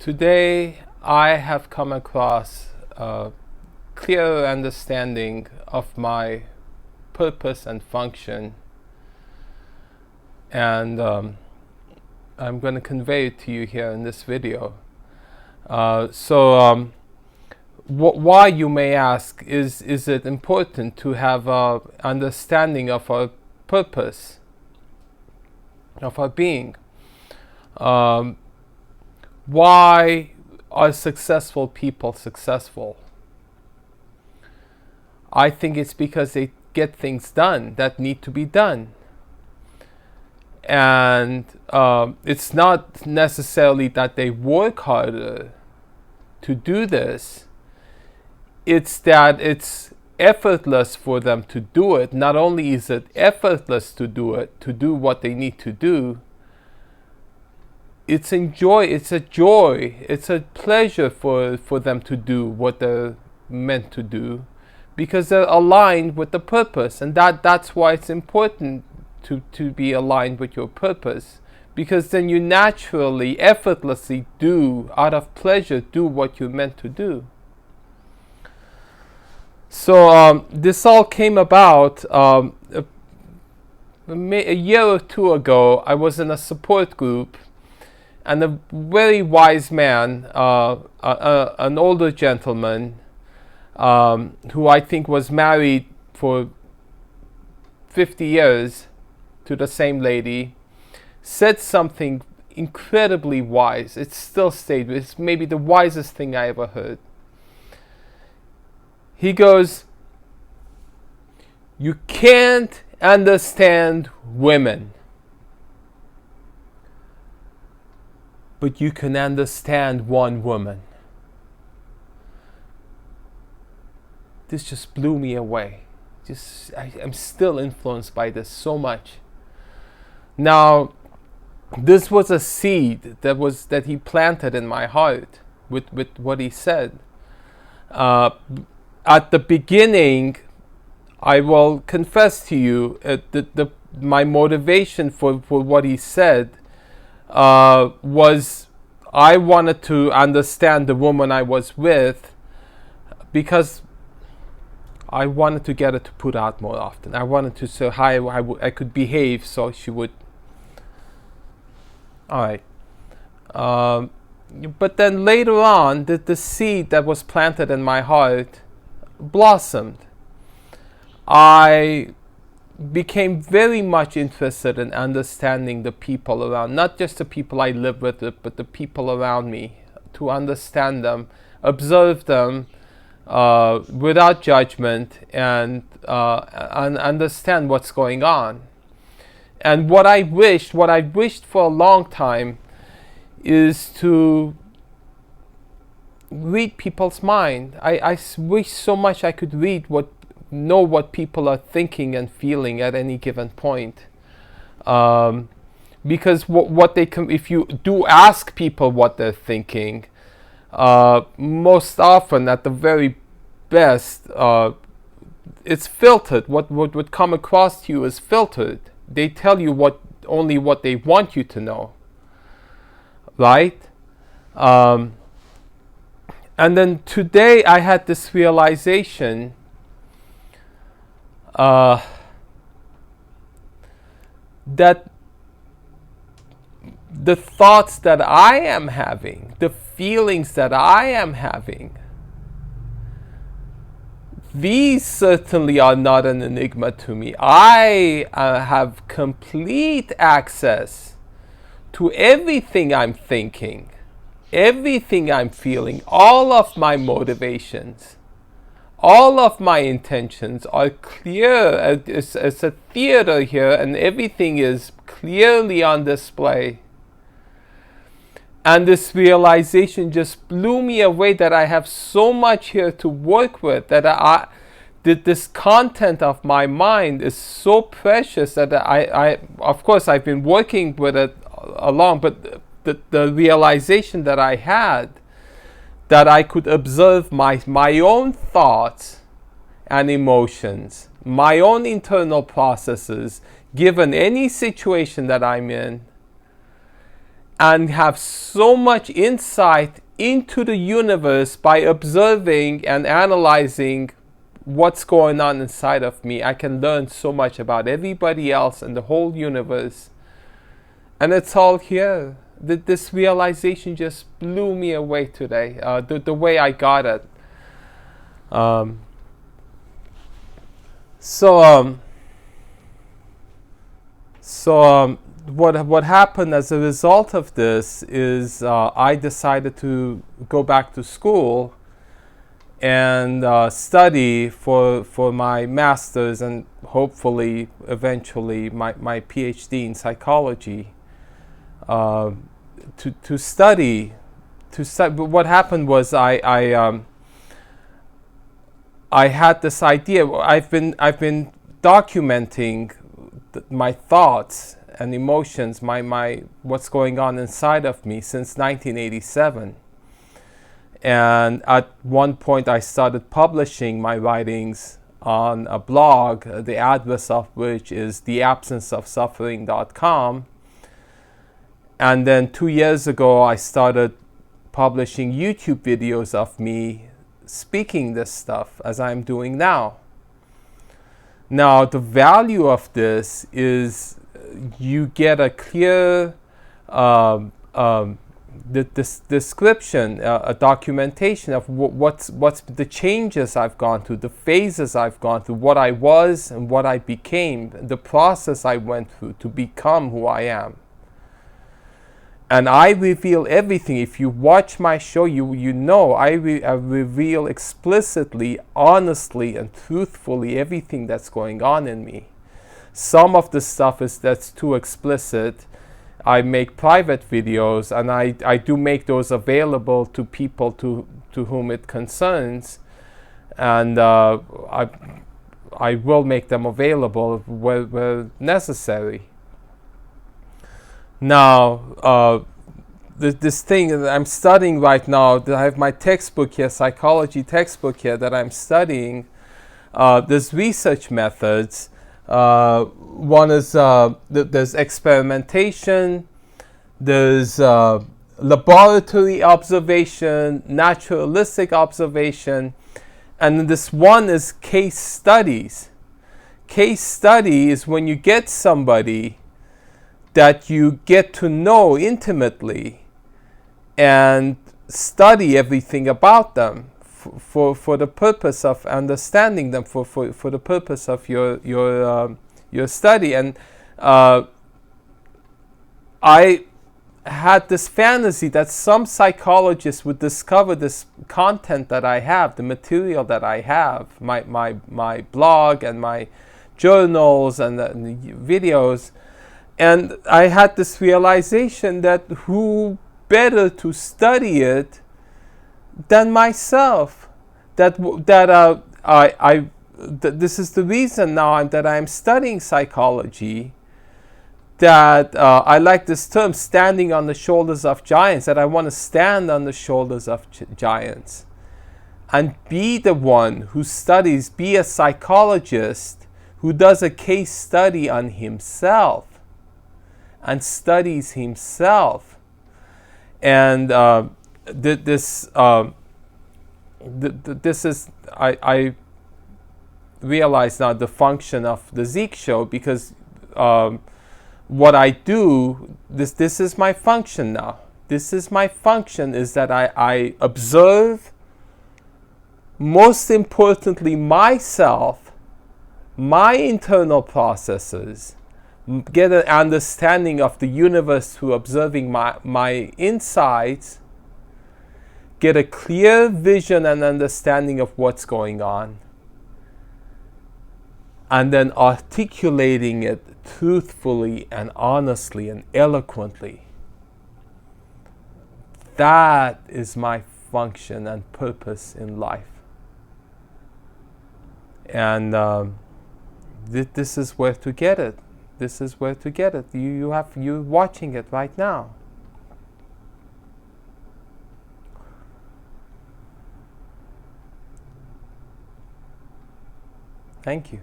Today I have come across a clearer understanding of my purpose and function, and I'm going to convey it to you here in this video. Why, you may ask, is it important to have an understanding of our purpose, of our being? Why are successful people successful? I think it's because they get things done that need to be done. And it's not necessarily that they work harder to do this. It's that it's effortless for them to do it. Not only is it effortless to do it, to do what they need to do, it's a joy, it's a pleasure for them to do what they're meant to do, because they're aligned with the purpose. And that's why it's important to be aligned with your purpose, because then you naturally, effortlessly out of pleasure, do what you're meant to do. So this all came about a year or two ago. I was in a support group, and a very wise man, an older gentleman, who I think was married for 50 years to the same lady, said something incredibly wise. It still stayed. It's maybe the wisest thing I ever heard. He goes, "You can't understand women, but you can understand one woman." This just blew me away. I'm still influenced by this so much. Now, this was a seed that he planted in my heart with what he said. At the beginning, I will confess to you, my motivation for what he said was I wanted to understand the woman I was with, because I wanted to get her to put out more often. I wanted to see how I could behave so she would. Alright. But then later on, the seed that was planted in my heart blossomed. I became very much interested in understanding the people around, not just the people I live with, but the people around me, to understand them, observe them without judgment, and understand what's going on. And what I wished for a long time is to read people's mind. I wish so much I could know what people are thinking and feeling at any given point. Because if you do ask people what they're thinking, most often, at the very best, it's filtered. What would come across to you is filtered. They tell you only what they want you to know, right? And then today I had this realization that the thoughts that I am having, the feelings that I am having, these certainly are not an enigma to me. I have complete access to everything I'm thinking, everything I'm feeling. All of my motivations, all of my intentions are clear. It's a theater here, and everything is clearly on display. And this realization just blew me away, that I have so much here to work with, that this content of my mind is so precious that of course, I've been working with it along, but the realization that I had, that I could observe my own thoughts and emotions, my own internal processes, given any situation that I'm in, and have so much insight into the universe by observing and analyzing what's going on inside of me. I can learn so much about everybody else and the whole universe. And it's all here. This realization just blew me away today, the way I got it. What happened as a result of this is I decided to go back to school and study for my master's and hopefully eventually my PhD in psychology. To study. But what happened was I had this idea. I've been documenting my thoughts and emotions, my what's going on inside of me since 1987. And at one point I started publishing my writings on a blog, the address of which is theabsenceofsuffering.com. And then 2 years ago I started publishing YouTube videos of me speaking this stuff as I'm doing now. Now the value of this is you get a clear description, a documentation of what's the changes I've gone through, the phases I've gone through, what I was and what I became, the process I went through to become who I am. And I reveal everything. If you watch my show, you know I reveal explicitly, honestly, and truthfully everything that's going on in me. Some of the stuff that's too explicit. I make private videos, and I do make those available to people to whom it concerns, and I will make them available where necessary. Now, this thing that I'm studying right now, I have my textbook here, psychology textbook here that I'm studying. There's research methods. One is there's experimentation, there's laboratory observation, naturalistic observation, and then this one is case studies. Case study is when you get somebody that you get to know intimately and study everything about them for the purpose of understanding them, for the purpose of your study. And I had this fantasy that some psychologists would discover this content that I have, the material that I have, my blog and my journals and the videos. And I had this realization that who better to study it than myself. This is the reason now that I'm studying psychology, that I like this term, standing on the shoulders of giants, that I want to stand on the shoulders of giants and be the one who studies, be a psychologist who does a case study on himself and studies himself. And this is, I realize now the function of the Zeke show, because what I do, this is my function now. This is my function, is that I observe, most importantly, myself, my internal processes, get an understanding of the universe through observing my insides, get a clear vision and understanding of what's going on, and then articulating it truthfully and honestly and eloquently. That is my function and purpose in life. And this is where to get it. This is where to get it. You're watching it right now. Thank you.